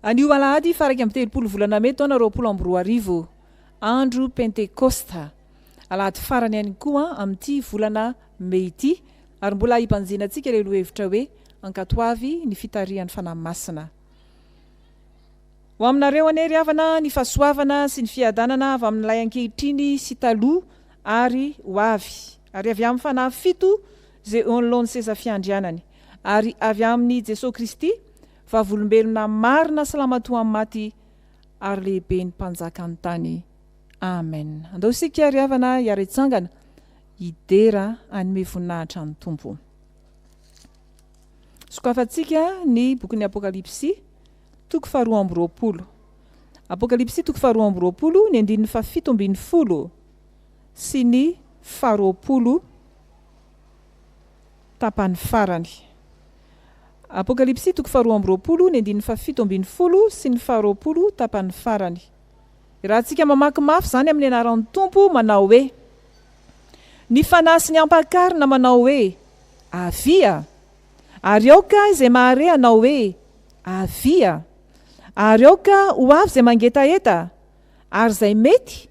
Anio alahady faraka amin'ny telopolo volana May taona 2024 andro Pentekosta. Alahady farany ihany koa amin'ity volana May ity ary mbola hipanjinantsika ilay lohevitra hoe Ankatoavy ny fitarihan'ny Fanahy Masina. Ho aminareo ane ry havana ny fahasoavana sy ny fiadanana avy amin'ilay ankehitriny sy taloha ary ho avy. Ary avy amin'ny fanahy fito izay eo anoloan'ny seza fiandrianany. Ary avy amin'ny Jesosy Kristy vavolombelona marina salamatoa amin'ny maty ary lehibe ny mpanjaka ny tany. Amen. Andao isika ry havana hiaretsangana idera anome voninahitra ny tompo. Sokafantsika ny bokin'ny Apokalipsy toko 2 Apokalipsy toko 2 ny andinin'ny 17 sy ny 20 tapany farany. Apokalipsy toko 2 ny andinin'ny 17 sy ny 20 tapany farany. Raha tsika mamaky mafy zany amin'ny anaran'ny tompo manao hoe ny fanahy sy ny ampakarina manao hoe avia, ary ao ka izay mahare anao hoe avia, ary ao ka ho avy izay mangetaeta, ary izay mety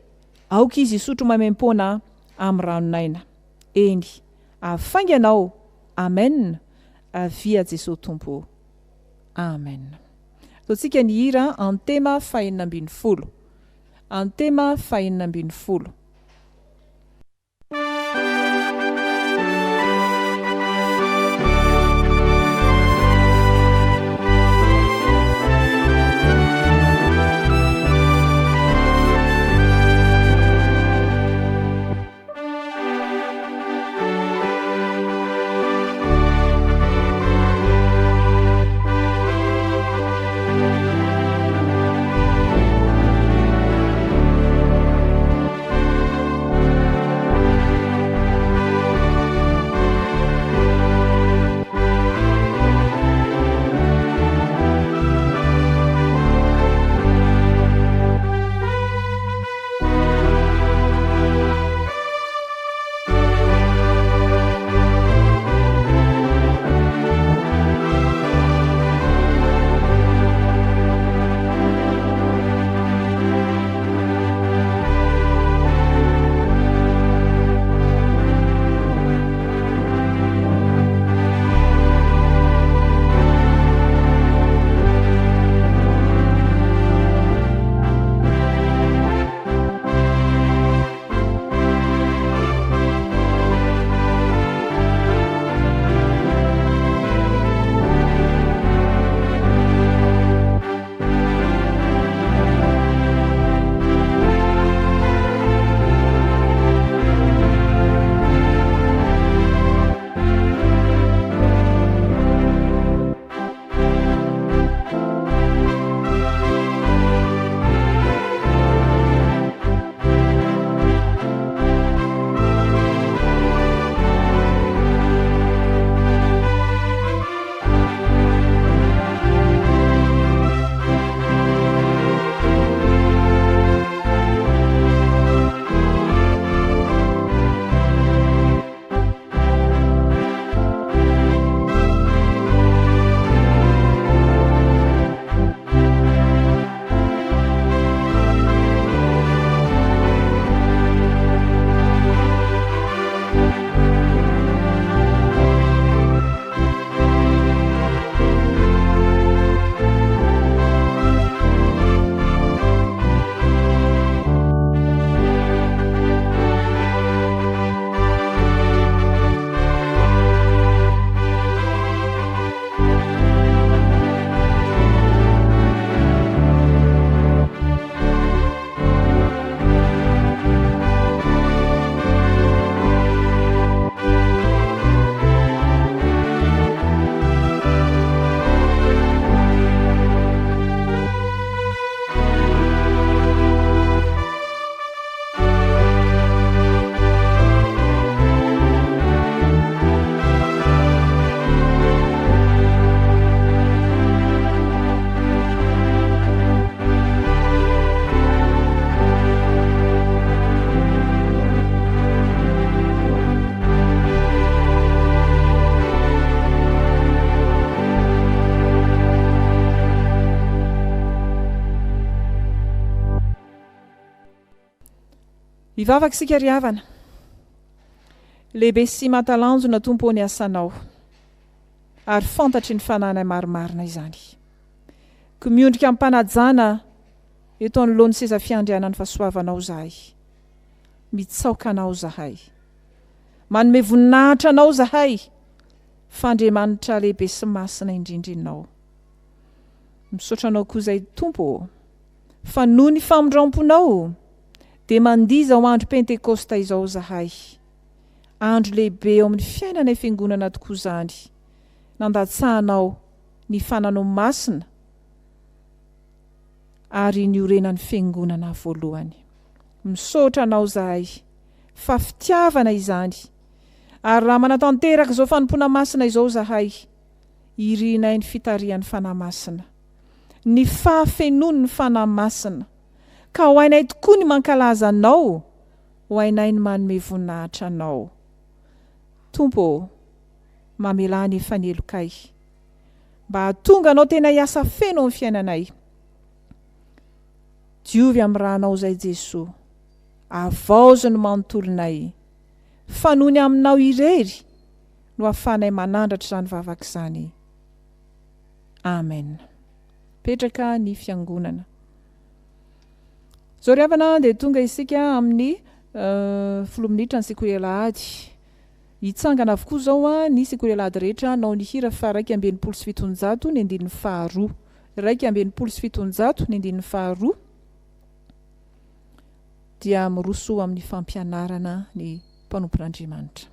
aoka izy isotro mamem-pona amin'ny ranonaina. Eny, afainganao. Amen. Avia Jesosy tompo. Amen. Taontsika ny hira antema 420. Antema 420. Ivavaka isika ry havana. Lehibe sy matalanjona tompo ny asanao. Ary fantatry ny fananay marimarina izany. Ko miondrika amin'ny mpanajana eto anoloan'ny seza fiandrianany fahasoavanao zahay. Mitsaoka anao zahay. Manome voninahitra anao zahay. Fandriamanitra lehibe sy masina indrindrinao. Misaotra anao koa izay tompo. Fa noho ny famondramponao dia mandiza ao andro Pentekosta izao zahay. Andro lehibe ao amin'ny fiainana fiangonana tokoa izany. Nandatsahanao ny Fanahy Masina ary ny orenan'ny fiangonana voalohany. Misaotra anao zahay fa fitiavana izany. Ary raha manatanteraka izao fanompoana masina izao zahay, irinay ny fitarihan'ny Fanahy Masina, ny fahafenony ny Fanahy Masina, ka ho hainay tokoa ny mankalaza anao, ho hainay ny manome voninahitra anao. Tompo, mamelany efa ny elokay, mba hahatonga anao tena hiasa feno amin'ny fiainanay. Diovy amin'ny rahanao zay Jesoa, avaozo ny manontolonay, fanony aminao irery no ahafanay manandratra izany vavaka izany. Amen. Petraka ny fiangonana. Zao ry havana dia tonga isika amin'ny 10 minitra ny sekoly alahady. Hitsangana avokoa zao ny sekoly alahady rehetra nao ny hira fa 2:700 ny andininy faharoa. 2:700 ny andininy faharoa. Dia mirosoa amin'ny fampianarana ny mpanompon'Andriamanitra.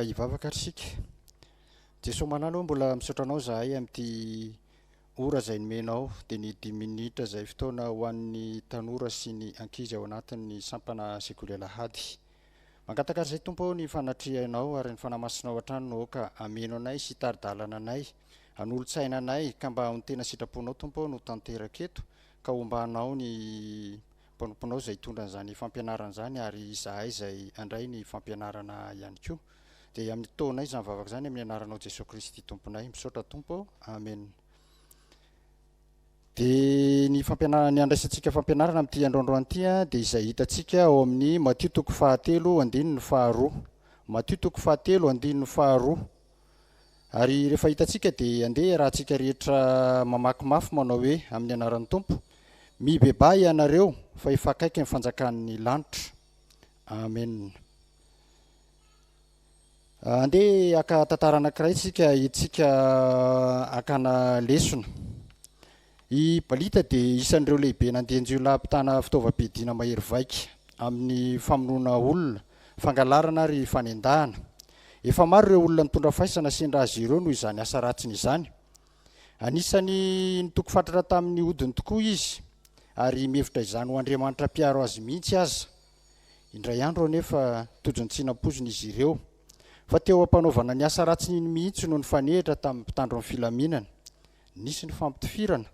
Ivavaka sika. Jesosy manalo mbola misaotra anao zahay amin'ity ora izay nomenao, dia ny 10 minitra izay fotoana ho an'ny tanora sy ny ankizy ao anatin'ny sampana sekoly alahady. Mangataka izay tompo ny fanatrihanao ary ny fanamasinao an-tranonao ka ameno anay sy taridalana anay, hanolo-tsaina anay ka mba ho tena sitraponao tompo no tanteraka eto, ka hombanao ny mpanomponao izay hitondra an'izany fampianarana izany ary izahay izay andray ny fampianarana ihany koa. Dia amin'ny taonay izany vavaka izany amin'ny anaranao Jesosy Kristy tomponay. Misaotra tompo. Amen. Dia ny andraisantsika fampianarana amin'ity androandroany ity dia izay hitantsika ao amin'ny Matthieu 7:1-2. Matthieu 7:1-2. Ary rehefa hitantsika dia andeha raha antsika rehetra mamaky mafy manao hoe amin'ny anaran'ny tompo, mibebay ianareo fa efa akaiky ny fanjakan'ny lanitra. Amen. Andeha aka tantara anankiray itsika akana lesona. I balita dia isan'ireo lehibe nandehanjiolahy mpitana fitaovam-piadiana mahery vaika amin'ny famonoana olona, fangalarana ary fanendahana. Efa maro ireo olona mitondra faisana sendra azy ireo noho izany asa ratsiny izany. Anisany nitoko fatratra tamin'ny hodiny tokoa izy, ary mihevitra izany ho Andriamanitra mpiaro azy mihitsy aza. Indray andro anefa tojo ny tsinam-poziny izy ireo. Fa teo ampanaovana ny asa ratsiny iny mihitsy no ny fanehitra tamin'ny mpitandro ny filaminana. Nisy ny fampitifirana,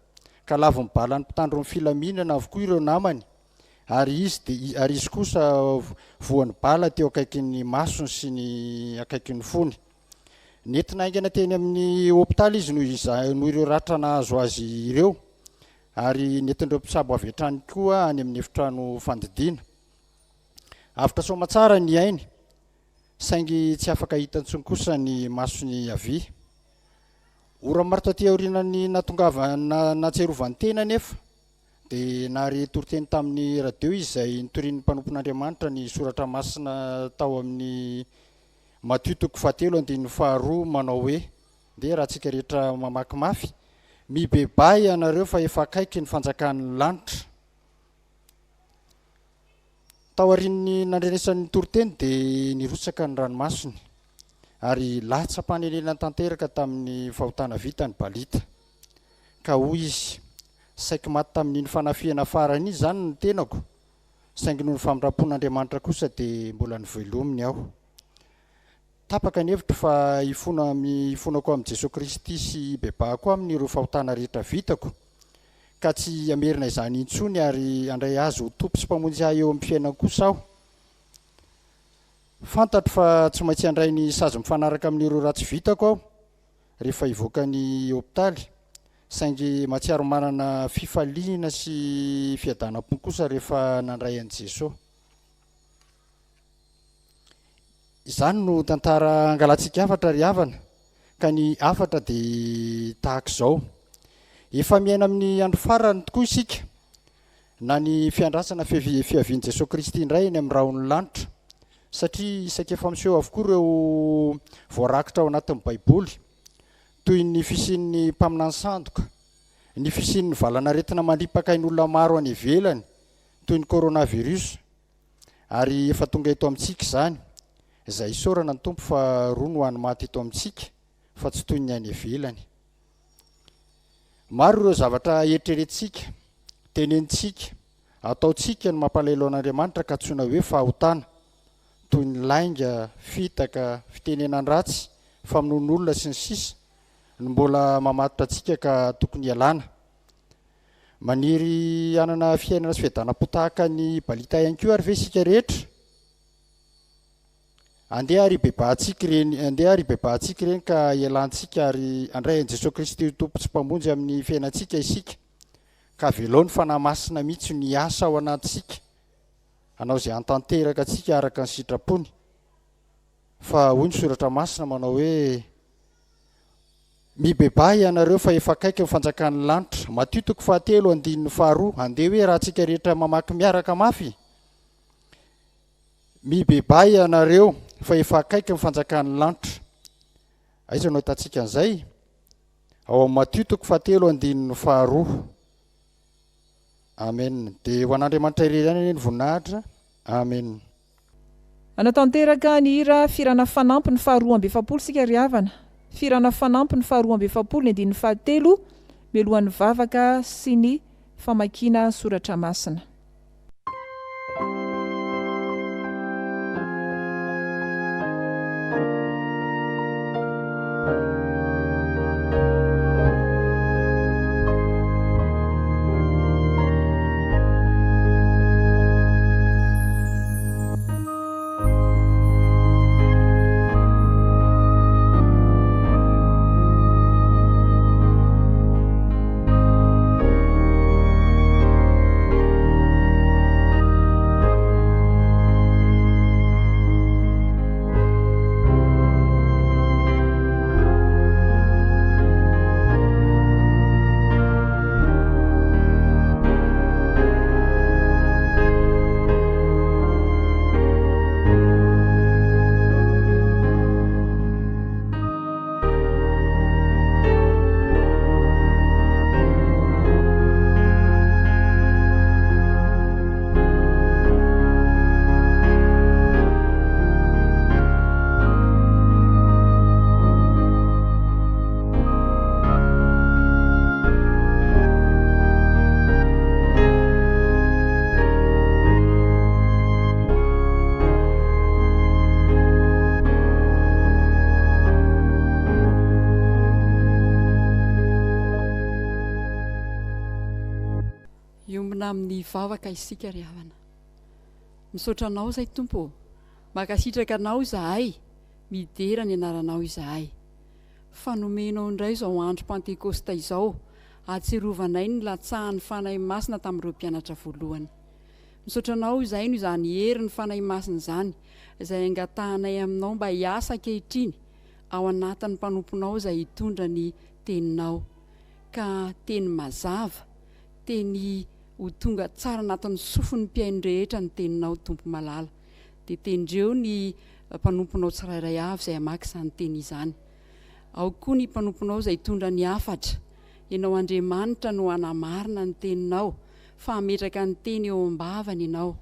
ka lavo ny balan'ny mpitandro ny filaminana avokoa ireo namany, ary izy kosa voan'ny bala teo akaikin'ny masony sy ny akaikin'ny fony. Nentina aingana teny amin'ny hôpitaly izy noho ireo ratra nahazo azy ireo, ary nentin'ireo mpisabo avy hatrany koa any amin'ny efitrano fandidiana. Avitra soma tsara ny ainy, saingy tsy afaka hitantsony kosa ny masony avy. Ora maro taty aorianany natserovany tena nefa, dia nary toriteny tamin'ny radio izy izay nitorian'ny mpanompon'Andriamanitra ny soratra masina tao amin'ny Matthieu 7:1-2 manao hoe, dia raha antsika rehetra mamaky mafy, mibebay ianareo fa efa akaiky ny fanjakan'ny lanitra. Tao arin'ny nandrenesan'ny toroteny dia nirotsaka ny ranomasiny ary latsa-panenena tanteraka tamin'ny fahotana vita ny balita ka hoy izy saiky maty tamin'iny fanafiana farany izy zany ny tenako saingy noho ny famindram-pon'Andriamanitra kosa dia mbola nivelominy aho. Tapaka ny hevitra fa ifonako amin'i Jesosy Kristy sy bebako amin'ireo fahotana rehetra vitako ka tsy amerina izany intsony ary andray azy ho tompo sy mpamonjy ahy eo amin'ny fiainana kosa aho. Fantatro fa tsy maintsy andray ny sazy mifanaraka amin'ireo ratsy vitako aho rehefa hivoaka ny hôpitaly saingy matsiaro manana fifaliana sy fiadanam-po kosa rehefa nandray an'i Jesosy. Izany no tantara angalantsika afatra ry havana ka ny afatra dia tahaka izao. Efa miaina amin'ny andro farany tokoa isika na ny fiandrasana fiavian'i Jesosy Kristy indray eny amin'ny rahon'ny lanitra satria isaka efa miseho avokoa ireo voarakitra ao anatin'ny baiboly toy ny fisian'ny mpaminany sandoka, ny fisian'ny valanaretina mandripaka ain'olona maro any ivelany toy ny coronavirus ary efa tonga eto amintsika izany izay isaorana ny tompo fa roa no hany maty eto amintsika fa tsy toy ny any ivelany. Maro ireo zavatra eritreretintsika, tenenitsika, ataontsika ny mampalahelo an'Andriamanitra ka tsoina hoe fahotana toy ny lainga, fitaka, fitenenan-dratsy, famonoan'olona sy ny sisa ny mbola mamatotra antsika ka tokony ialana. Maniry anana fiainana sy fiadanam-po tahaka ny balita ihany koa ary ve isika rehetra? Andeha ary bebahantsika ireny ka ialantsika ary andray an'i Jesosy Kristy tompo sy mpamonjy amin'ny fiainantsika isika ka velao ny Fanahy Masina mihitsy ny asa ao anatintsika hanao izay antanteraka antsika araka ny sitrapony. Fa hoy ny soratra masina manao hoe mibebay ianareo fa efa akaiky ny fanjakan'ny lanitra. Matio 4:1-2 andeha hoe raha antsika rehetra mamaky miaraka mafy. Mibebay ianareo fa efa akaiky ny fanjakan'ny lanitra. Aiza no hitantsika an'izay? Ao amin'ny Matio 4:1-2. Amen. Dia ho an'Andriamanitra irery ihany ny voninahitra. Amen. Anatanteraka ny hira firana fanampy ny faharoa amby efapolo sika ry havana. Firana fanampy ny faharoa amby efapolo ny andininy fahatelo melohan'ny vavaka sy ny famakiana soratra masina. Amin'ny vavaka isika ry havana, misaotranao zay tompo, makasitraka anao izahay, midera ny anaranao izahay, fanomenao indray izao andro Pentekosta izao, ahatsiarovanay ny latsahan'ny Fanahy Masina tamin'ireo mpianatra voalohany. Misaotranao izay no izany hery ny Fanahy Masina izany, izay angatahanay aminao mba hiasa ankehitriny ao anatin'ny mpanomponao izay hitondra ny teninao, ka teny mazava, teny ho tonga tsara anatin'ny sofin'ny mpiaino rehetra ny teninao tompo malala. Dia tendreo ny mpanomponao tsirairay avy izay hamaky izany teny izany. Ao koa ny mpanomponao izay hitondra ny hafatra, ianao Andriamanitra no anamarina ny teninao, fa ametraka ny teny eo am-bavany ianao,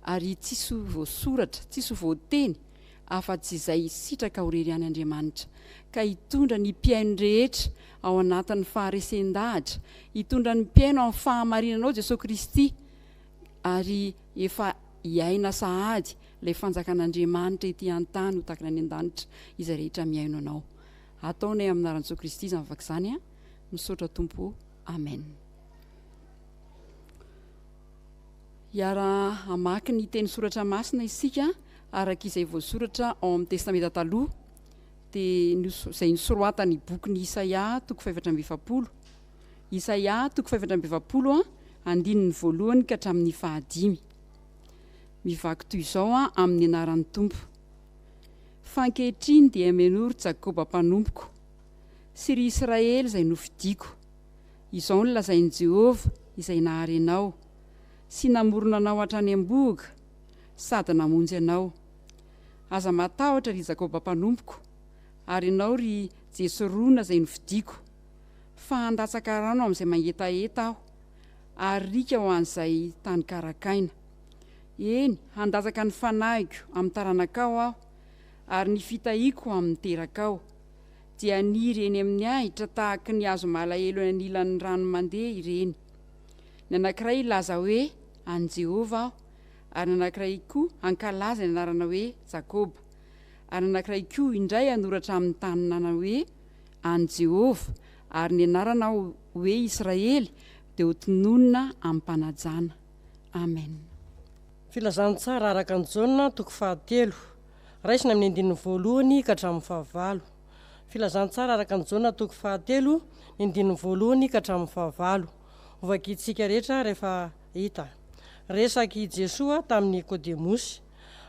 ary tsisy voasoratra, tsisy voateny afa-tsy izay sitraka horery any Andriamanitra, ka hitondra ny mpiaino rehetra ao anatin'ny faharesen-dahatra, hitondra ny mpiaino amin'ny fahamarinanao Jesosy Kristy, ary efa hiaina sahady ilay fanjakan'Andriamanitra ety an-tany ho takana any an-danitra izay rehetra miaino anao. Ataonay amin'ny anaran'i Jesosy Kristy izany vaka izany, misaotra Tompo. Amen. Iara hamaky ny teny soratra masina isika araka izay voasoratra ao amin'ny testamenta taloha, dia izay nisoroatany boky ny Isaia toko 720, Isaia toko 720 andininy voalohany ka hatramin'ny 5. Mivaky toy izao amin'ny anaran'ny Tompo. Fankehitriny dia menoro Jakoba mpanompoko, sy ry Israely izay nofidiako. Izao ny lazain'i Jehova izay nahary anao, sy namorona anao hatrany am-boga, sady namonjy anao. Aza matahotra ry Jakoba mpanompoko, ary ianao ry Jesorona izay nofidiako. Fa handatsaka rano amin'izay mangetaheta aho, ary rika ho an'izay tany karakaina. Eny, handatsaka ny fanahiko amin'ny taranakao aho, ary ny fitahiako amin'ny terakao. Dia niry eny amin'ny ahitra tahaka ny hazo malahelo eny anilan'ny rano mandeha ireny. Ny anankiray laza hoe an Jehova aho, ary ny anankiray koa ankalaza ny anarana hoe Jakoba, ary ny anankiray koa indray anoratra amin'ny tanana hoe an Jehova, ary ny anarana hoe Israely dia ho tononona amin'ny mpanajana. Amen. Filazantsara araka ny Jaona toko 7, raisina amin'ny 1 ka hatramin'ny 9. Filazantsara araka ny Jaona toko 7, 1 ka hatramin'ny 9. Ovakitsika rehetra rehefa hita. Resaky Jesoa tamin'ny Nikodemosy,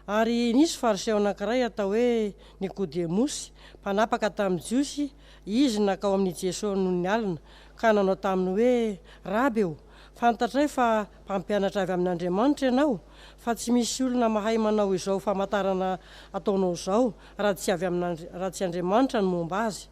ary nisy fariseo anankiray atao hoe Nikodemosy, mpanapaka tamin'ny Jiosy. Izy nakao amin'ny Jesosy noho ny alina, ka nanao taminy hoe Rabeo, fantatray fa mpampianatra avy amin'Andriamanitra ianao, fa tsy misy olona mahay manao izao famantarana ataonao izao raha tsy Andriamanitra no momba azy.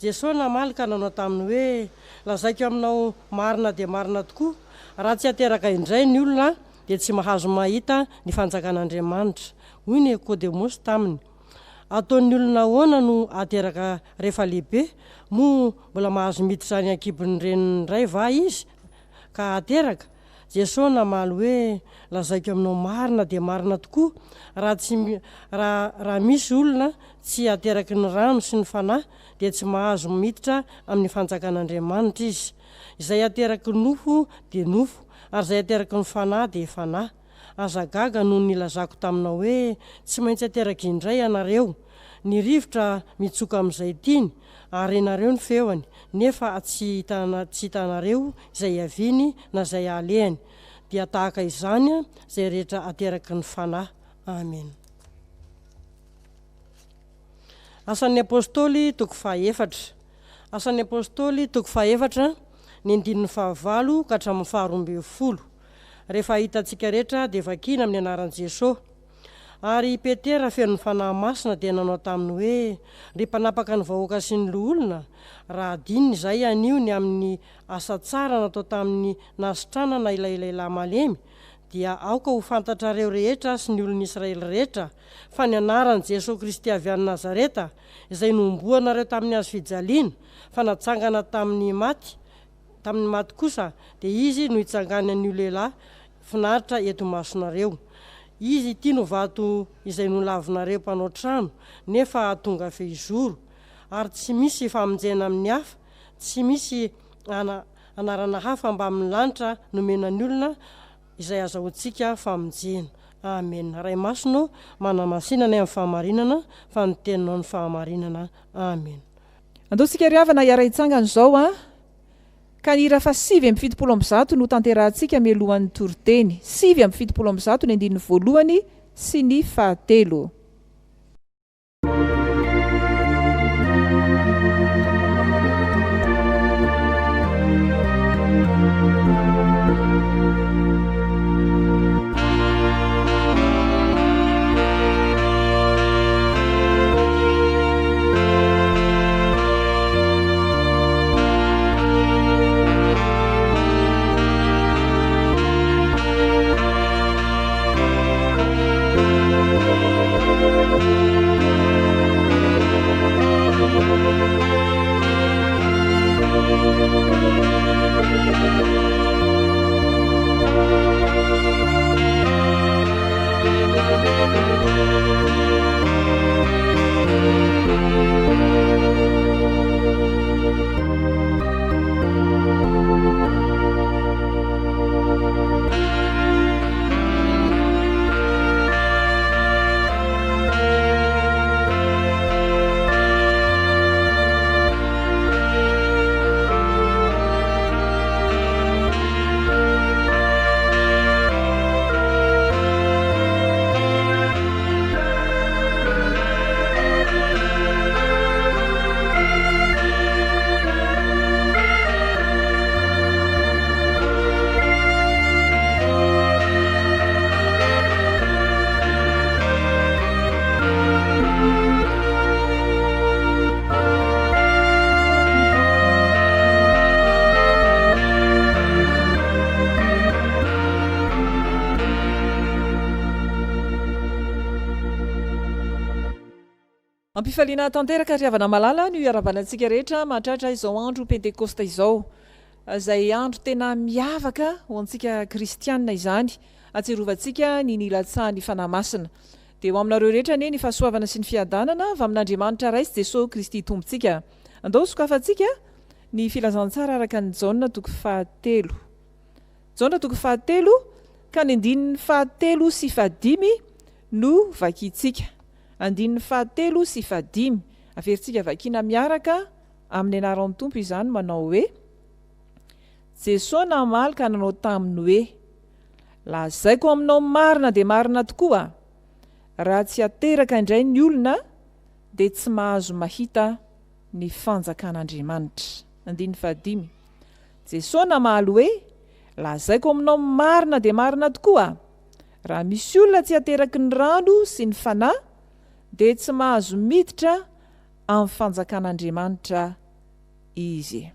Jesosy namaly ka nanao taminy hoe lazaiko aminao marina dia marina tokoa, raha tsy ateraka indray ny olona dia tsy mahazo mahita ny fanjakan'Andriamanitra. Hoy ny Nikodemosy taminy. Ataon'ny olona ahoana no ateraka rehefa lehibe, mo mbola mahazo miditra ny ankibon'ny reniny iray va izy ka ateraka? Jesosy namaly hoe lazaiko aminao marina dia marina tokoa, raha misy olona tsy ateraky ny rano sy ny fanahy dia tsy mahazo miditra amin'ny fanjakan'Andriamanitra izy. Izay ateraky nofo dia nofo, ary izay ateraky ny fanahy dia fanahy. Aza gaga noho nilazako taminao hoe tsy maintsy ateraky indray ianareo. Ny rivotra mitsoka amin'izay tiny, ary ianareo ny feony, nefa tsy hitanareo izay aviny na izay alehany. Dia tahaka izany izay rehetra ateraky ny fanahy. Amen. Asan'ny apôstôly toko 4. Asan'ny apôstôly toko 4, ny 15 ka hatramin'ny 12. Rehefa hitantsika rehetra dia vakina amin'ny anaran'i Jesosy. Ary Petera feno ny Fanahy Masina dia nanao taminy hoe ry mpanapaka ny vahoaka sy ny loholona, raha adininy izay anio ny amin'ny asa tsara natao tamin'ny nasitranana ilay lehilahy malemy, dia aoka ho fantatrareo rehetra sy ny olon'ny Israely rehetra fa ny anaran'i Jesosy Kristy avy any Nazareta, izay nomboanareo tamin'ny hazo fijaliana, fa natsangana tamin'ny maty kosa, dia izy no hitsangany an'io lehilahy finaritra eto masonareo. Izy ity no vato izay nolavinareo mpanao trano, nefa tonga fehizoro, ary tsy misy famonjena amin'ny hafa, tsy misy anarana hafa mba amin'ny lanitra nomenany olona izay azahoantsika famonjena. Amen. Ray masonao manamasinana amin'ny fahamarinana, fa ny teninao ny fahamarinana. Amen. Andaosika ry havana hiara-hitsangana izao ka nira fa 7:70 no tanterahantsika mialohan'ny toriteny. 7:70 ny 1 sy ny 3. Ampifaliana tanteraka riavana malala ny iarabanantsika rehetra mahatratra izao andro Pentekosta izao. Izay andro tena miavaka ho antsika kristianina izany. Atsiarovantsika ny nilatsahan'ny Fanahy Masina. Dia ho aminareo rehetra anie ny fahasoavana sy ny fiadanana avy amin'Andriamanitra Ray sy Jesosy Kristy Tompontsika. Andao sokafantsika ny filazantsara araka ny Jaona toko 7. Jaona toko 7 ka ny andininy 7 sy 5 no vakintsika. Andininy 7 sy 5 averintsika vakina miaraka amin'ny anaran'ny Tompo izany manao hoe: Jesosy namaly ka nanao taminy hoe: lazaiko aminao marina dia marina tokoa, raha tsy ateraka indray ny olona dia tsy mahazo mahita ny fanjakan'Andriamanitra. Andininy 5. Jesosy namaly hoe: lazaiko aminao marina dia marina tokoa, raha misy olona tsy ateraky ny rano sy ny fanahy dia tsy mahazo miditra amin'ny fanjakan'Andriamanitra izy.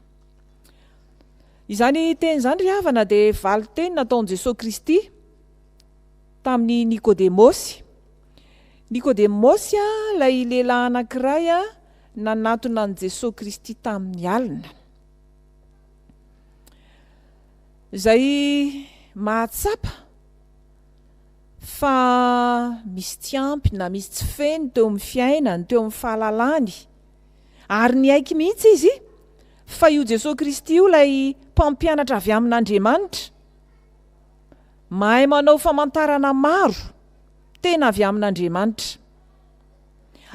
Izany teny izany ry havana dia valo teny nataon'i Jesosy Kristy tamin'ny Nikodemosy. Nikodemosy ilay lehilahy anankiray nanatona an'i Jesosy Kristy tamin'ny alina. Izay mahatsapa fa misy tiampy na misy tsy feny teo amin'ny fiainany, teo amin'ny fahalalany, ary ny aiky mihitsy izy fa io Jesosy Kristy io ilay mpampianatra avy amin'Andriamanitra, mahay manao famantarana maro tena avy amin'Andriamanitra,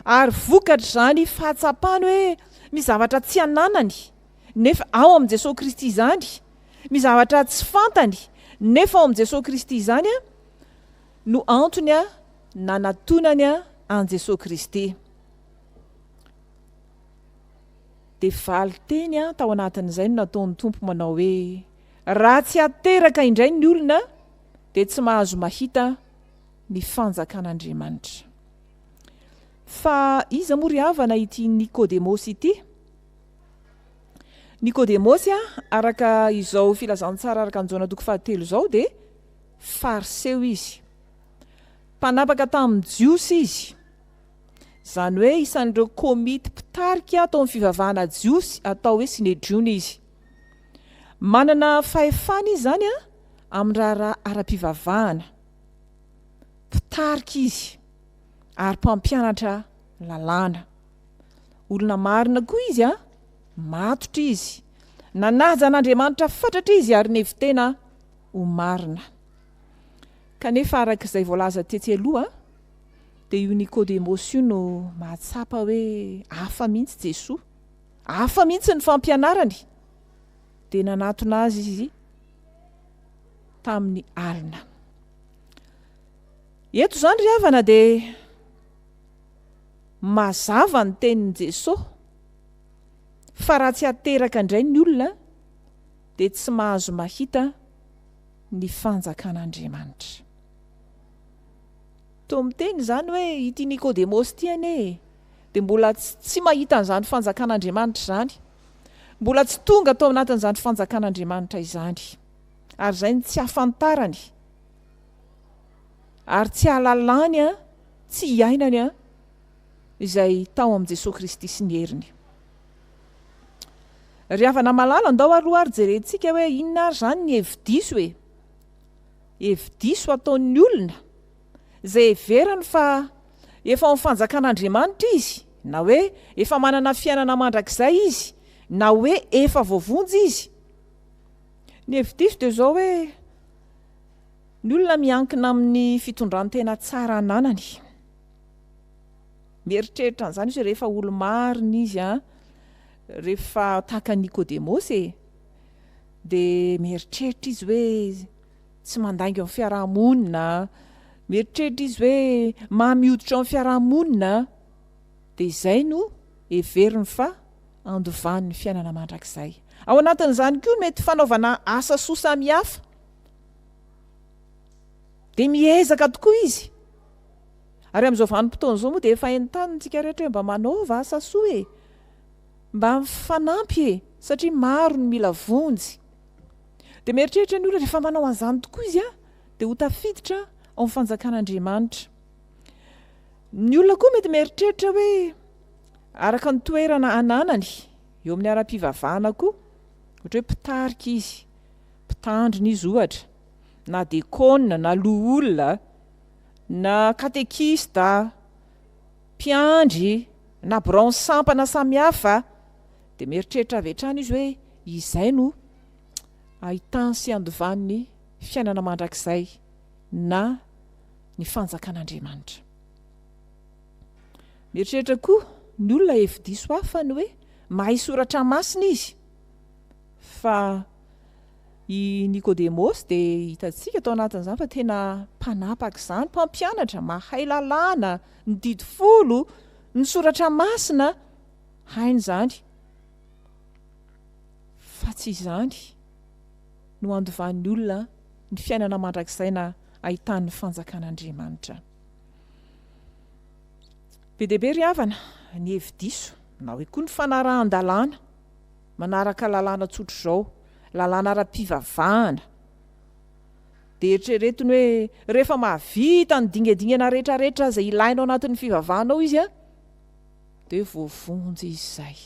ary vokatra izany fahatsapany hoe misy zavatra tsy ananany nefa ao amin'i Jesosy Kristy izany, misy zavatra tsy fantany nefa ao amin'i Jesosy Kristy izany no antony nanatonany an Jesosy Kristy. Dia valo teny tao anatin'izay no nataon'ny Tompo manao hoe: raha tsy ateraka indray ny olona dia tsy mahazo mahita ny fanjakan'Andriamanitra. Fa iza moa ry havana ity Nikodemosy ity? Nikodemosy araka izao filazantsara araka ny Jaona toko 7 izao dia fariseo izy, mpanapaka tamin'ny jiosy izy, izany hoe isan'ireo komity mpitarika tao amin'ny fivavahana jiosy, atao hoe sinedriona izy. Manana fahefana izy zany amin'ny raha ara-pivavahana, mpitarika izy ary mpampianatra lalàna. Olona marina koa izy matotra izy, nanaja an'Andriamanitra fatratra izy ary nevitena ho marina. Kanefa arak'izay voalaza tetsy aloha dia io Nikodemosy io no mahatsapa hoe hafa mihitsy Jesosy, hafa mihitsy ny fampianarany, dia nanatona azy izy tamin'ny alina. Eto izany ry havana dia mazava ny tenin'i Jesosy fa raha tsy ateraka indray ny olona dia tsy mahazo mahita ny fanjakan'Andriamanitra. Toa miteny izany hoe ity Nikodemosy ity anie dia mbola tsy mahita an'izany fanjakan'Andriamanitra izany, mbola tsy tonga tao anatin'izany fanjakan'Andriamanitra izany, ary izay ny tsy hafantarany ary tsy halalany tsy hiainany izay tao amin'i Jesosy Kristy sy ny heriny. Ry havana malala andao aloha ary jerentsika hoe inona ary izany ny hevi-diso hoe hevi-diso ataon'ny olona izay heverany fa efa amin'ny fanjakan'Andriamanitra izy, na hoe efa manana fiainana mandrakizay izy, na hoe efa voavonjy izy. Ny hevi-diso dia izao hoe ny olona miankina amin'ny fitondrantena tsara ananany. Mieritreritra an'izany izy rehefa olo-marina izy rehefa tahaka Nikodemosy dia mieritreritra izy hoe tsy mandainga amin'ny fiarahamonina, mieritreritra izy hoe mahamioditra amin'ny fiarahamonina, dia izay no heveriny fa andovany ny fiainana mandrakizay. Ao anatin'izany koa mety fanaovana asa soa samihafa, dia miezaka tokoa izy. Ary amin'izao vanim-potoana izao moa dia efa entanitsika rehetra hoe mba manaova asa soa mba mifanampy satria maro ny mila vonjy. Dia mieritreritra ny olona rehefa manao an'izany tokoa izy dia ho tafiditra ao amin'ny fanjakan'Andriamanitra. Ny olona koa mety mieritreritra hoe araka ny toerana ananany eo amin'ny ara-pivavahana koa ohatra hoe mpitarika izy, mpitandrina izy ohatra, na dekona, na loholona, na katekista, mpiandry, na bransampana samihafa, dia mieritreritra avy hatrany izy hoe izay no ahitany sy andovan'ny fiainana mandrakizay na ny fanjakan'Andriamanitra. Mieritreritra koa ny olona hevi-diso hafa ny hoe mahay soratra masina izy, fa i Nikodemosy dia hitantsika tao anatin'izany fa tena mpanapaka izany, mpampianatra, mahay lalàna, ny didy folo, ny soratra masina, hainy izany. Fa tsy izany no andovan'ny olona ny fiainana mandrakizay na ahitany fanjakan'Andriamanitra. Be dia be ry havana ny hevi-diso na hoe koa ny fanarahan-dalàna manaraka lalàna tsotra izao, lalàna ara-pivavahana, dia eritreretiny hoe rehefa mahavita ny dingadingana rehetrarehetra izay ilainao anatin'ny fivavahanao izy dia voavonjy izy izay.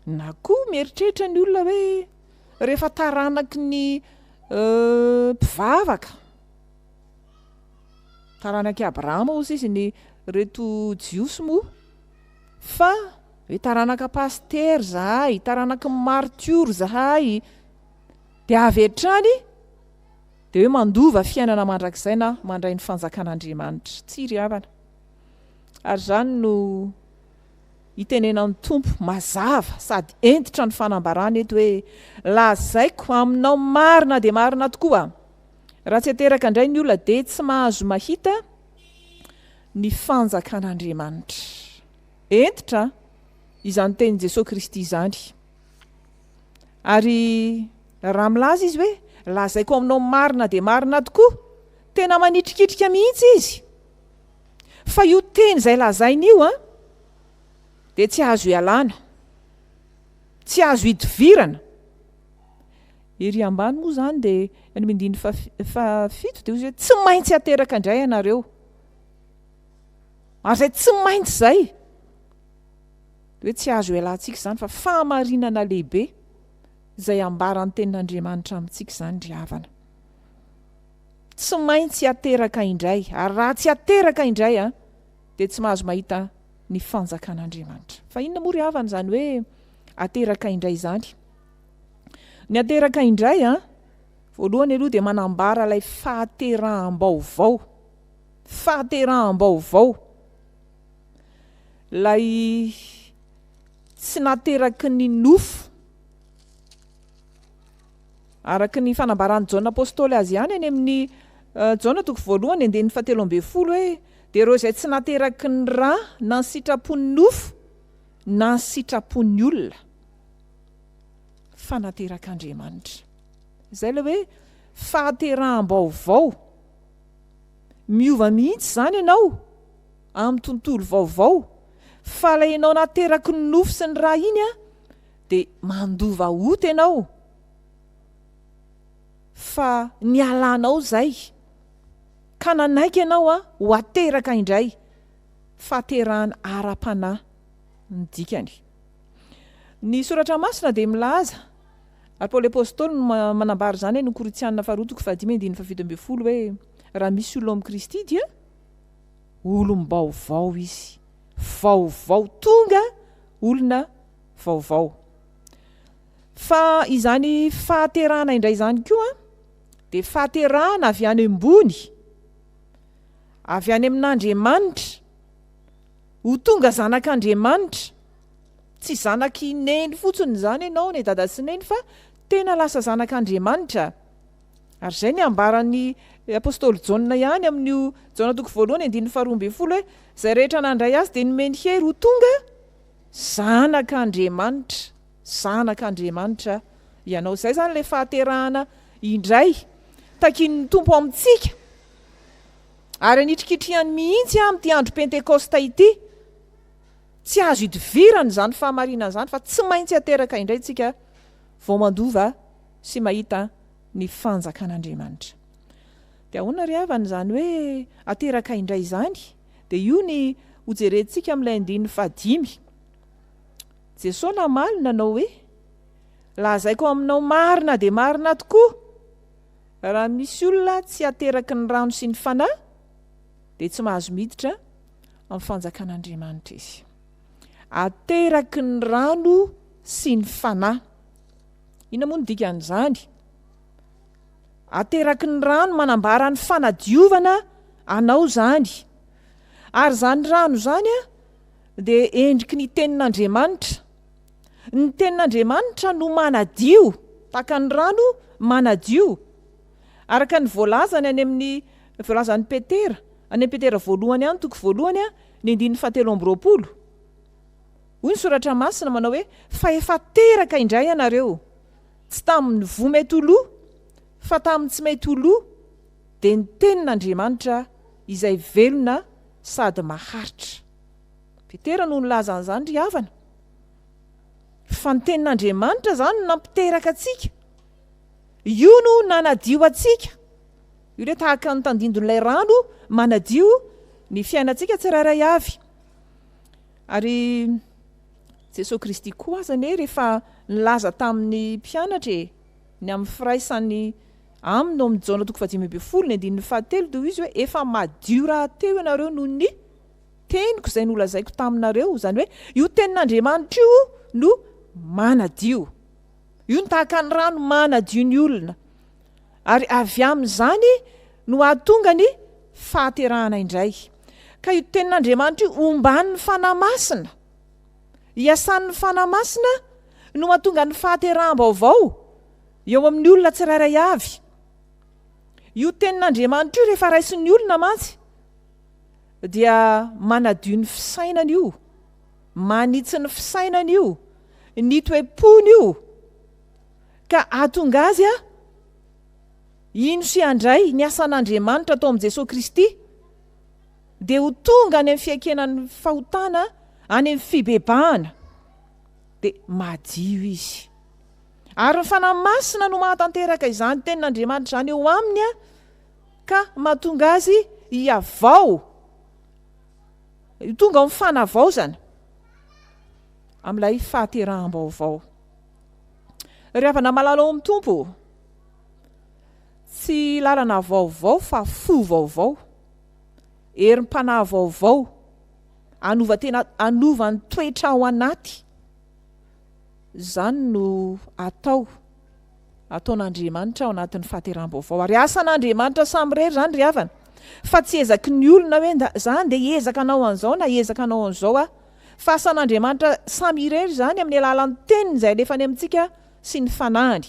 Na koa mieritreritra ny olona hoe rehefa taranaky ny mpivavaka, taranaky Abrahama ozy izy ny reto jiosy moa, fa hoe taranaka paster zahay, taranaky martior zahay, dia avy hatrany dia hoe mandova fiainana mandrakizay na mandray ny fanjakan'Andriamanitra. Tsy ry havana. Ary izany no itenenan'ny tompo mazava sady entitra ny fanambarana eto hoe lazaiko aminao marina dia marina tokoa, raha tsy ateraka indray ny olona dia tsy mahazo mahita ny fanjakan'Andriamanitra. Entitra izany tenin' Jesosy Kristy izany. Ary raha milaza izy hoe lazaiko aminao marina dia marina tokoa, tena manitrikitrika mihitsy izy. Fa io teny izay lazainy io dia tsy azo ialana, tsy azo hidivirana. Ery ambany moa izany dia ny mindiny fafito dia izy hoe tsy maintsy ateraka indray ianareo, ary izay tsy maintsy izay dia hoe tsy azo ialantsika izany, fa fahamarinana lehibe izay ambaran'ny tenin'Andriamanitra amintsika izany ry havana. Tsy maintsy ateraka indray, ary raha tsy ateraka indray dia tsy mahazo mahita ny fanjakan'Andriamanitra. Fa inona moa ry havana izany hoe ateraka indray izany? Ny ateraka indray voalohany aloha dia manambara ilay fahateraham-baovao, fahateraham-baovao, ilay tsy nateraky ny nofo, araka ny fanambaran'ny Jaona apôstôly azy ihany any amin'ny Jaona toko voalohany andinin'ny 17 hoe dia ireo izay tsy nateraky ny rà na ny sitrapon'ny nofo na ny sitrapon'ny olona, fa nateraka Andriamanitra. Izay ilay hoe fahateraham-baovao. Miova mihitsy izany ianao amin'ny tontolo vaovao, fa ilay ianao nateraky ny nofo sy ny rà iny dia mandova ota ianao, fa ny alanao izay ka nanaiky ianao ho ateraka indray, fahaterahana ara-panahy ny dikany. Ny soratra masina dia milaza, ary Paoly apôstôly no manambara izany ny Korintianina 2:5-7 hoe raha misy olona amin'ny Kristy dia olom-baovao izy, vaovao tonga, olona vaovao. Fa izany fahaterahana indray izany koa dia fahaterahana avy any ambony, avy any amin'Andriamanitra, ho tonga zanak'Andriamanitra. Tsy zanaky neny fotsiny izany ianao, ny dada sy neny, fa tena lasa zanak'Andriamanitra. Ary izay ny ambaran'ny apôstôly Jaona ihany amin'io Jaona toko voalohany 2:12 hoe izay rehetra nandray azy dia nomeny hery ho tonga zanak'Andriamanitra, zanak'Andriamanitra ianao. Izay izany ilay fahaterahana indray takin'ny tompo amintsika, ary anitrikitrihany mihitsy amin'ity andro Pentekosta ity. Tsy azo hidivirana izany fahamarinana izany, fa tsy maintsy ateraka indray tsika vao mandova sy mahita ny fanjakan'Andriamanitra. Dia ahoana ry havana izany hoe ateraka indray izany? Dia io ny hojerentsika amin'ilay 15 Jesosy namaly nanao hoe lazaiko aminao marina dia marina tokoa raha misy olona tsy ateraky ny rano sy ny fanahy dia tsy mahazo miditra amin'ny fanjakan'Andriamanitra izy. Ateraky ny rano sy ny fanahy. Ina moa no dikan'izany? Ateraky ny rano manambara ny fanadiovana anao zany. Ary zany rano zany dia endriky ny tenin'Andriamanitra. Ny tenin'Andriamanitra no manadio, tahaka ny rano manadio. Araka ny voalazany any amin'ny voalazan'ny Petera, any amin'ny Petera voalohany any, toko voalohany ny 7:20. Hoy ny soratra masina manao hoe fa efa teraka indray ianareo, tsy tamin'ny voa mety ho loha, fa tamin'ny tsy mety ho loha, dia ny tenin'Andriamanitra izay velona sady maharitra. Petera no nolaza an'izany ry havana. Fa ny tenin'Andriamanitra zany no nampiteraka atsika. Io no nanadio atsika. Io dia tahaka ny tandindon'ilay rano manadio ny fiainantsika tsirairay avy. Ary Jesosy Kristy koa zany rehefa nilaza tamin'ny mpianatra ny amin'ny firaisany aminy ao amin'ny Jaona 5:20 ny 7 dia izy hoe efa madio rahateo ianareo noho ny teniko izay nolazaiko taminareo. Zany hoe io tenin'Andriamanitra io no manadio. Io ny tahaka ny rano manadio ny olona. Ary avy amin'izany no ahatonga ny fahaterahana indray. Ka io tenin'Andriamanitra io omban'ny Fanahy Masina. Iasan'ny Fanahy Masina no mahatonga ny fahateraham-baovao eo amin'ny olona tsirairay avy. Io tenin'Andriamanitra io rehefa raisin'ny olona mantsy dia manadio ny fisainany io, manitsy ny fisainany io, ny toe-pony io, ka ahatonga azy ino sy andray ny asan'Andriamanitra atao amin'i Jesosy Kristy dia ho tonga any amin'ny fiankenan'ny fahotana, any amin'ny fibebahana, dia madio izy. Ary ny Fanahy Masina no mahatanteraka izany tenin'Andriamanitra izany eo aminy ka mahatonga azy hiavao, tonga amin'ny fanavaozana amin'ilay fahateraham-baovao. Ry havana malala ao amin'ny Tompo, tsy lalana vaovao fa fo vaovao, herim-panahy vaovao, anova ny toetra ao anaty. Zany no ataon'Andriamanitra ao anatin'ny fahateraham-baovao. Ary asan'Andriamanitra samy rery zany ry havana. Fa tsy ezaky ny olona hoe zany dia ezaka anao an'izao na ezaka anao an'izao fa asan'Andriamanitra samy irery zany amin'ny alalan'ny teniny izay alefany amintsika sy ny fanahiny.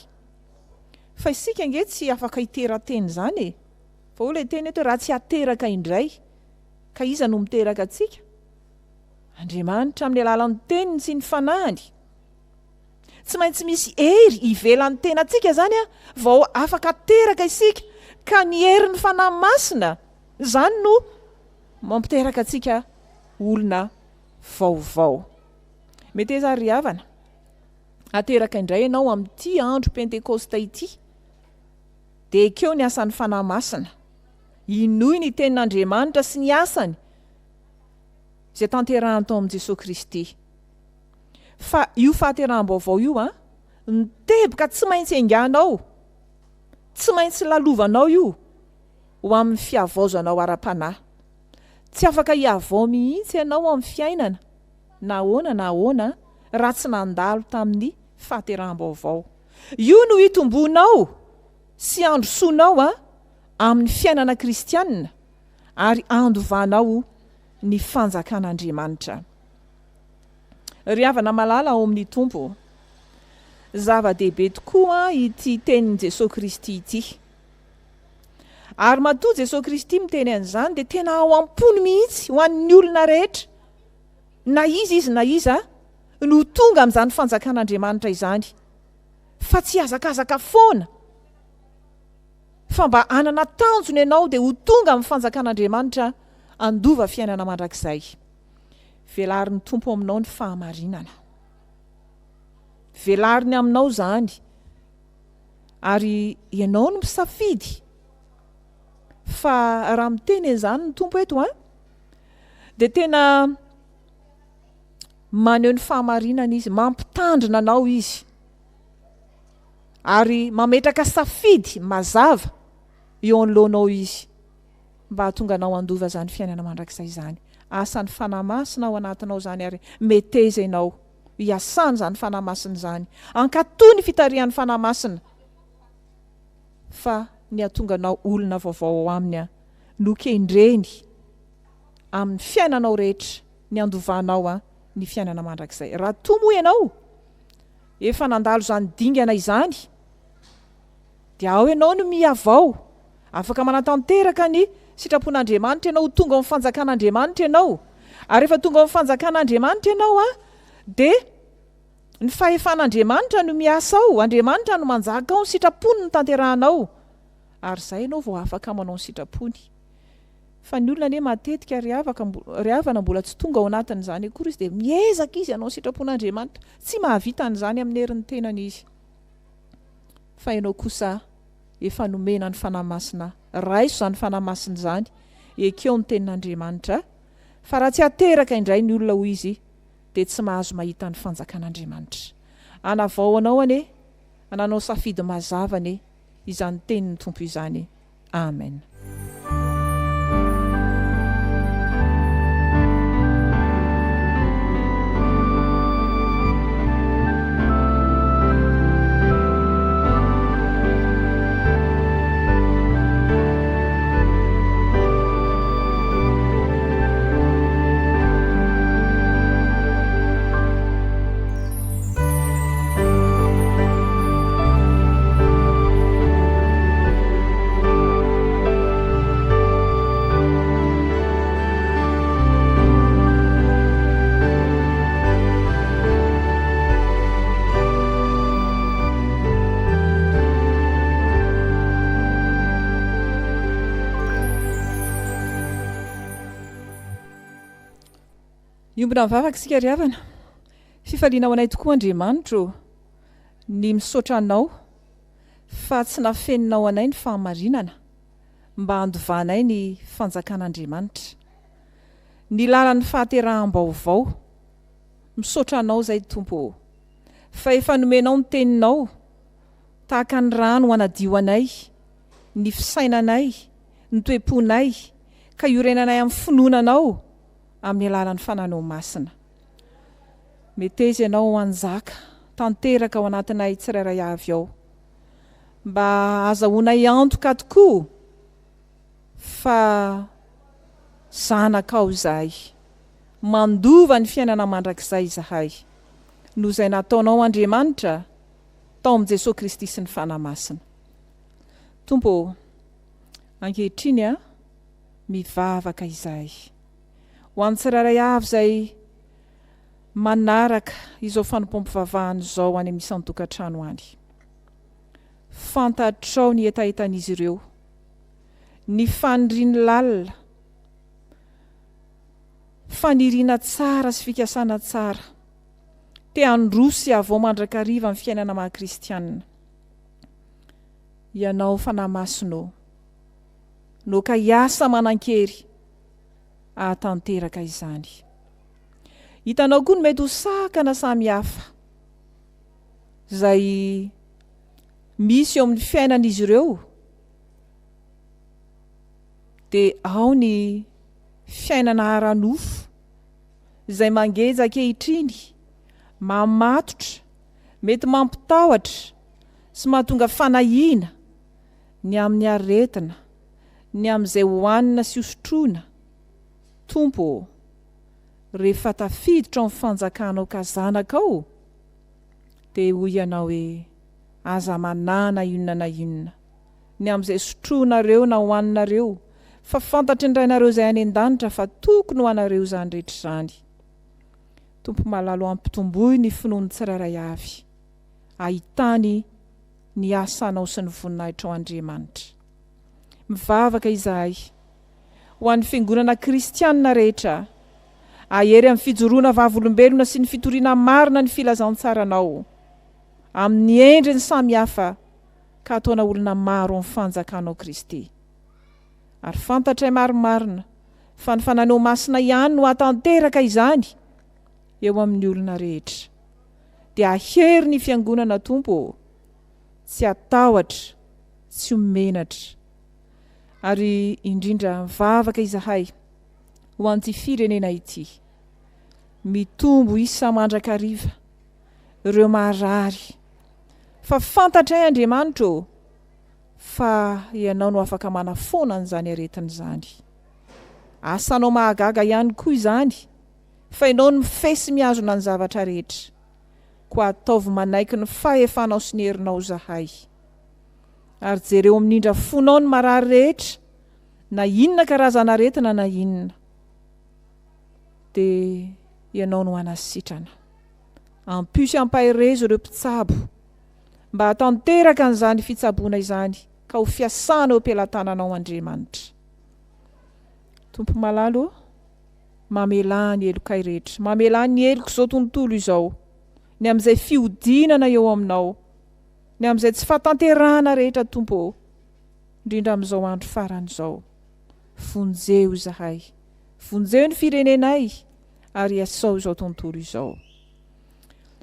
Fa isika ange tsy afaka hitera-teny zany fa ho ilay teny eto raha tsy ateraka indray ka iza no miteraka atsika? Andriamanitra amin'ny alalan'ny teniny sy ny fanahiny. Tsy maintsy misy hery ivelan'ny tenantsika zany vao afaka teraka isika, ka ny herin'ny Fanahy Masina zany no mampiteraka atsika olona vaovao. Mety eza ry havana ateraka indray ianao amin'ity andro Pentekosta ity, dia ekeo ny asan'ny Fanahy Masina, inoy ny tenin'Andriamanitra sy ny asany izay tanterahany tao amin'i Jesosy Kristy. Fa io fahateraham-baovao io niteboka tsy maintsy ainganao, tsy maintsy lalovanao io ho amin'ny fiavaozanao ara-panahy. Tsy afaka hiavao mihitsy ianao amin'ny fiainana na ahoana raha tsy nandalo tamin'ny fahateraham-baovao. Io no hitombonao sy androsoanao amin'ny fiainana kristianina ary andovanao ny fanjakan'Andriamanitra. Ry havana malala ao amin'ny Tompo, zava-dehibe tokoa ity tenin'i Jesosy Kristy ity. Ary matoa Jesosy Kristy miteny an'izany dia tena ao am-pony mihitsy ho an'ny olona rehetra, na izy na iza no tonga amin'izany fanjakan'Andriamanitra izany. Fa tsy azakazaka foana, fa mba hanana tanjony ianao dia ho tonga amin'ny fanjakan'Andriamanitra andova fiainana mandrakizay. Velarin'ny Tompo aminao ny fahamarinana, velariny aminao zany, ary ianao no misafidy. Fa raha miteny izany ny Tompo eto dia tena maneho ny fahamarinana izy, mampitandrina anao izy, ary mametraka safidy mazava eo an'lohanao izy mba hahatonga anao andova zany fiainana mandrakizay zany. Asan'ny fanahy masina ao anatinao zany, ary meteza ianao hiasany zany fanahy masina zany, ankatoa ny fitarihan'ny fanahy masina fa ny hahatonga anao olona vaovao ao aminy no kendreny amin'ny fiainanao rehetra, ny andovanao ny fiainana mandrakizay. Raha toa moa ianao efa nandalo zany dingana izany, dia ao ianao no miavao, afaka manatanteraka ny sitrapon'Andriamanitra ianao, tonga amin'ny fanjakan'Andriamanitra ianao. Ary rehefa tonga amin'ny fanjakan'Andriamanitra ianao dia ny fahefan'Andriamanitra no miasa ao, Andriamanitra no manjaka ao ny sitrapony no tanterahanao, ary izay ianao vao afaka manao ny sitrapony. Fa ny olona anie matetika riavana mbola tsy tonga ao anatin'izany akory izy, dia miezaka izy anao ny sitrapon'Andriamanitra, tsy mahavita an'izany amin'ny herin'ny tenany izy. Fa ianao kosa efa nomena ny fanahy masina, raiso zany fanahy masina zany, ekeo ny tenin'Andriamanitra. Fa raha tsy ateraka indray ny olona hoy izy, dia tsy mahazo mahita ny fanjakan'Andriamanitra. Anavao anao anie, ananao safidy mazava anie izany tenin'ny Tompo izany. Amen. Iombona mivavaka isika ry havana, fifaliana ao anay tokoa Andriamanitra ny misaotra anao fa tsy nafeninao anay ny fahamarinana mba handovanay ny fanjakan'Andriamanitra, ny lalan'ny fahaterahambaovao. Misaotra anao zay Tompo, fa efa nomenao ny teninao tahaka ny rano hanadio anay, ny fisainanay, ny toe-ponay, ka iorenanay amin'ny finoananao amin'ny alalan'ny Fanahy Masina. Meteza ianao anjaka tanteraka ao anatinay tsirairay avy ao, mba azahoanay antoka tokoa fa zanakao izahay, mandova ny fiainana mandrakizay izahay, noho izay nataonao Andriamanitra tao amin'i Jesosy Kristy sy ny Fanahy Masina. Tompo, ankehitriny mivavaka izahay ho an'ny tsirairay avy izay manaraka izao fanompoam-pivavahana izao any amisan'ny tokantrano any. Fantatrao ny etaetan'izy ireo, ny faniriany lalina, faniriana tsara sy fikasana tsara, te handrosy avao mandrakariva amin'ny fiainana maha-kristianina. Ianao Fanahy Masina, no ka hiasa manan-kery ahatanteraka izany. Hitanao koa ny mety ho sakana samihafa izay misy eo amin'ny fiainan'izy ireo, dia ao ny fiainana ara-nofo izay mangeza ankehitriny, mamatotra, mety mampitahotra sy mahatonga fanahiana ny amin'ny aretina, ny amin'izay hohanina sy hosotroana. Tompo, rehefa tafiditra amin'ny fanjakanao ka zanakao, dia hoy ianao hoe aza manana inona na inona ny amin'izay sotroanareo na hohaninareo, fa fantatry ny rainareo izay any an-danitra fa tokony ho anareo izany rehetra izany. Tompo malalo ampitomboy ny finoany tsirairay avy, ahitany ny asanao sy ny voninahitra ao Andriamanitra. Mivavaka izahay ho an'ny fiangonana kristianina rehetra, ahery amin'ny fijoroana vavolombelona sy ny fitoriana marina ny filazantsaranao, amin'ny endriny samihafa, ka ataona olona maro amin'ny fanjakanao Kristy. Ary fantatray marimarina fa ny Fanahy Masina ihany no atanteraka izany eo amin'ny olona rehetra. Dia ahery ny fiangonana Tompo, tsy atahotra, tsy homenatra. Ary indrindra mivavaka izahay ho an'ity firenena ity, mitombo isa-mandrakariva ireo marary, fa fantatray Andriamanitra fa ianao no afaka manafona an'izany aretina izany. Asanao mahagaga ihany koa izany, fa ianao no mifesy miazona ny zavatra rehetra, koa ataovy manaiky ny fahefanao sy ny herinao zahay. Ary jereo amin'indra fonao ny marary rehetra, na inona karazana aretina na inona, dia ianao no anasitrana. Ampysy ampahirezo ireo mpitsabo, mba hatanteraka an'izany fitsaboana izany, ka ho fiasana eo ampelantananao Andriamanitra. Tompo malalo, mamela ny elokay rehetra, mamela ny eloko izao tontolo izao, ny amin'izay fiodinana eo aminao, ny amin'izay tsy fatanterana rehetra Tompo, indrindra amin'izao andro farany izao. Vonjeo izahay, vonjeo ny firenenay, ary asao izao tontolo izao.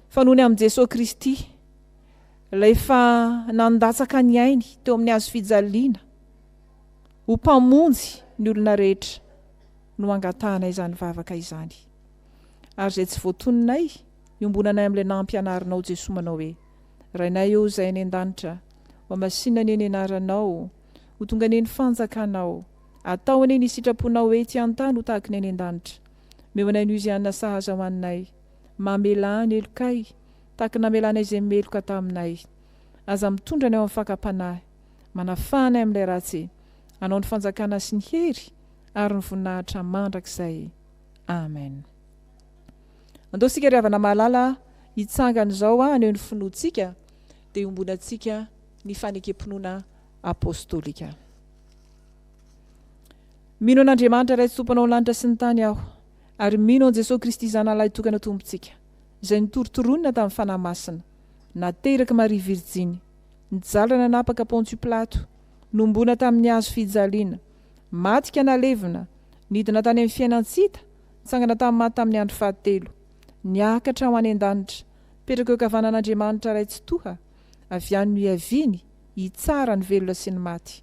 Fa noho ny amin'i Jesosy Kristy, rehefa nandatsaka ny ainy teo amin'ny hazo fijaliana, ho mpamonjy ny olona rehetra, no angatana izany vavaka izany. Ary izay tsy voatononay, iombonanay amin'ilay nampianarinao Jesosy manao hoe: Rainay eo izay any an-danitra, masina ny anaranao, ho tonga ny fanjakanao, atao any ny sitraponao hoe ty an-tany ho tahaka ny any an-danitra. Meonay no izy anna sahaza ho annay, mamela ny elokay, tahaka namelanay izay meloka taminay. Aza mitondra ny ao amin'ny fakapanahy, manafana amin'ilay ratsy, anao ny fanjakana sy ny hery, ary ny voninahitra mandrakizay. Amen. Andao sika ry havana mahalala hitsangana izao aneo ny finoantsika, dia iombonantsika ny fanekempinoana apostolika. Mino an'Andriamanitra iray tsy tomponao ny lanitra sy ny tany aho, ary mino an Jesosy Kristy zanalahy tokana tompontsika, izay nitorotoronina tamin'ny Fanahy Masina, nateraka Maria Virjiny, nijalana napaka Pontsio Pilato, nombona tamin'ny hazo fijaliana, matika nalevina, nidina tany amin'ny fiainantsita, nitsangana tamin'ny maty tamin'ny andro fahatelo, niakatra ho any an-danitra, petraka eo kavanan'Andriamanitra iray tsy toha, avy any no iaviny, hitsara ny velona sy ny maty.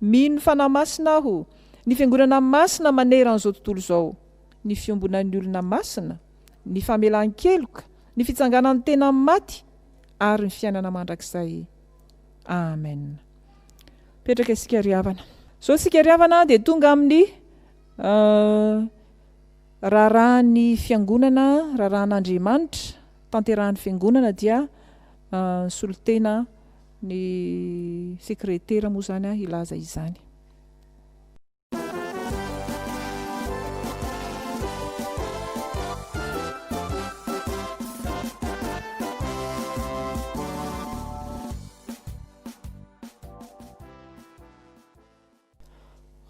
Mino ny Fanahy Masina aho, ny fiangonana masina manera an'izao tontolo izao, ny fiombonan'ny olona masina, ny famelan-keloka, ny fitsanganan'ny tena maty, ary ny fiainana mandrakizay. Amen. Petraka isika ry havana. Zao isika ry havana dia tonga amin'ny raharahan'ny fiangonana, raharahan'Andriamanitra, tanterahan'ny fiangonana dia solotena ny sekretera moa zany ilaza izany.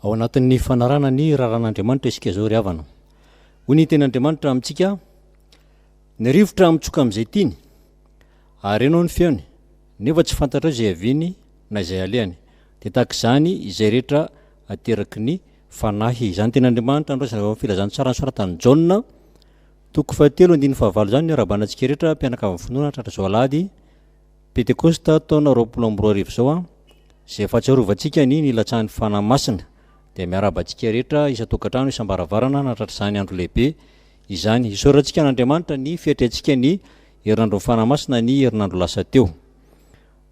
Ao anatin'ny fanarana ny raharan'Andriamanitra isika zao ry havana. Hoy ny ten'Andriamanitra amintsika: ny rivotra mitsoka amin'izay tiany, ary ianao ny feony, nefa tsy fantatra izay aviany na izay alehany. Dia tahaka izany izay rehetra ateraky ny fanahy. Izany ten'Andriamanitra androany filazany tsara ny soratan'ny Jaona 3:7-5 zany arabanantsika rehetra mpianaka amin'ny finoana tratra'izao alahady Pentekosta taona 2022 zao izay fahatsiarovantsika ny nilatsahan'ny Fanahy Masina. Dia miarabantsika rehetra isa-tokantrano isam-baravarana natratra izany andro lehibe izany. Isorantsika n'Andriamanitra ny fiatrehantsika ny herinandro Fanahy Masina ny herinandro lasa teo.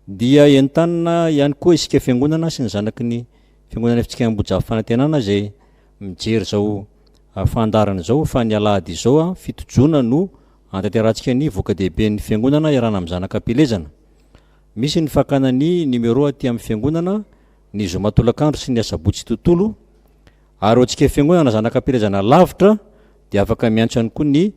Dia entanina ihany koa isika fiangonana sy ny zanaky ny fiangonana Fjkm Ambohijafy Fanantenana izay mijery zao fandarana zao fa ny alahady izao fitojoana no antanterantsika ny voka-dehibe ny fiangonana iarana amin'ny zanakam-pilezana. Misy ny fakana ny numéro aty amin'ny fiangonana ny zoma tolakandro sy ny asabotsy tontolo, ary ohatsika fiangonana zanakam-pilezana lavitra dia afaka miantso ihany koa ny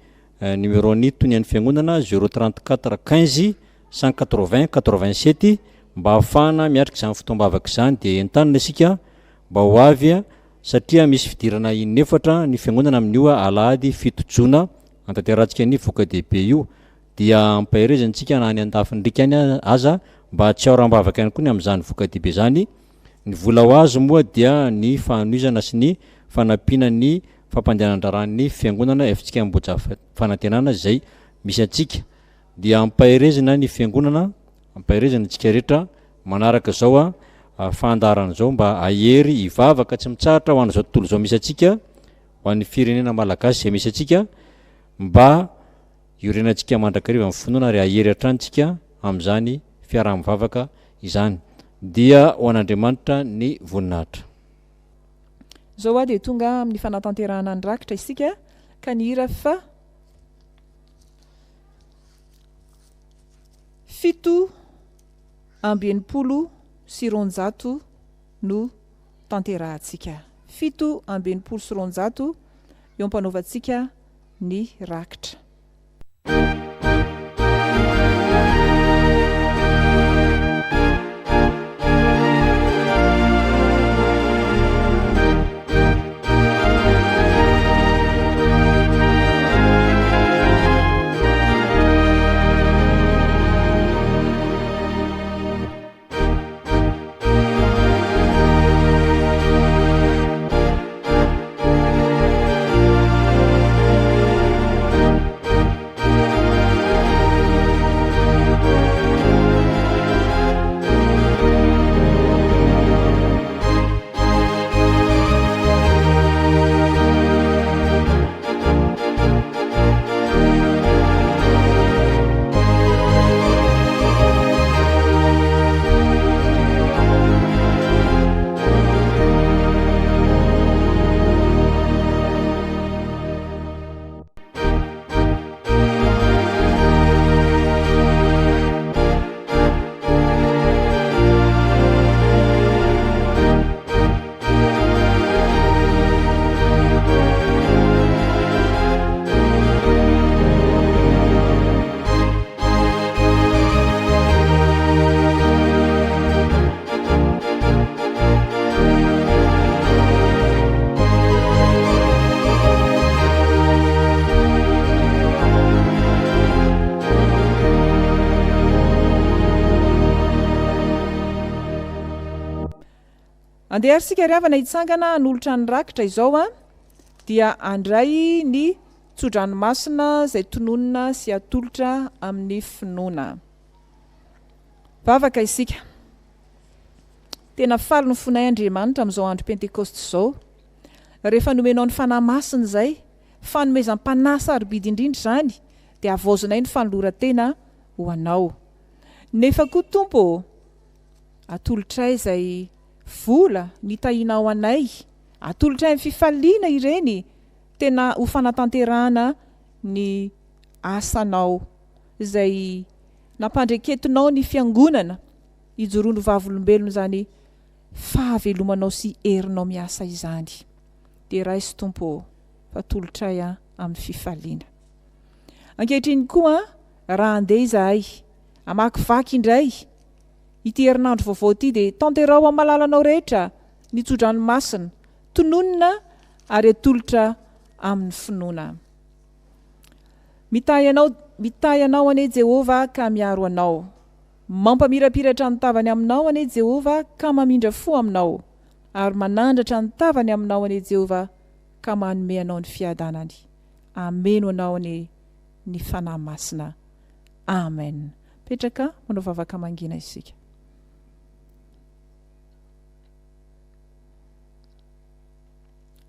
numéro ny tony an'ny fiangonana 034 15 180 87 mba ahafahana miatrika izany fotoam-bavaka izany. Dia entanina isika mba ho avy satria misy fidirana inefatra ny fiangonana amin'io alahady fitojoana antanterantsika ny voka-dehibe io. Dia ampahirezantsika na any an-dafindrika any aza mba tsy aoram-bavaka ihany koa ny amin'izany voka-dehibe zany. Ny vola ho azy moa dia ny fanoizana sy ny fanampiana ny fampandehanan-draharahan'ny fiangonana Fjkm Ambohijafy Fanantenana zay misy atsika dia ampahirezina ny fiangonana, ampahirezina tsika rehetra manaraka zao fandarana zao mba ahery ivavaka tsy mitsahatra ho an'izao tontolo zao misy atsika, ho an'ny firenena malagasy zay misy atsika, mba iorenantsika mandrakariva amin'ny finoana ary ahery hatrantsika amin'izany fiaraha-mivavaka izany. Dia ho an'Andriamanitra ny voninahitra. Zao dia tonga amin'ny fanatanterahana ny rakitra isika ka ny hira fa 7 sy 900 no tanterahantsika. 7 sy 900 eo ampanaovantsika ny rakitra. Andeha arsika riavana hitsangana n'olotra ny rakitra izao dia andray ny tsodranomasina izay tononona sy atolotra amin'ny finoana. Vavaka isika. Tena faly ny fonay Andriamanitra amin'izao andro Pentekosta izao. Rehefa nomenao ny fanahy masina izay, fanomezam-panasa sarobidy indrindra izany, dia avozinay ny fanoloran-tena ho anao. Nefa koa Tompo, atolotray izay vola nitahiana ao anay, atolotray amin'ny fifaliana ireny, tena ho fanatanterahana ny asanao izay nampandreketinao ny fiangonana hijoroany vavolombelona izany fahavelomanao sy herinao miasa izany. Dia raisy Tompo, fatolotray amin'ny fifaliana. Ankehitriny koa raha andeha izahay amakivaky indray ity herinandro vaovao ity dia tanterao amin'ny malalanao rehetra ny tsodranomasina, tononona ary atolotra amin'ny finoana. Mitahy anao ane Jehova ka miaro anao, mampamirapiratra ny tavany aminao ane Jehova ka mamindra fo aminao, ary manandratra ny tavany aminao ane Jehova ka manome anao ny fiadanany. Ameno anao ane ny fanahy masina. Amen. Petraka manao vavaka mangina isika.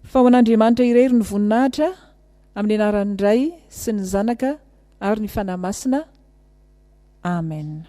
Fa ho an'Andriamanitra irery ny voninahitra amin'ny anaran'ny Ray sy ny Zanaka ary ny Fanahy Masina. Amen.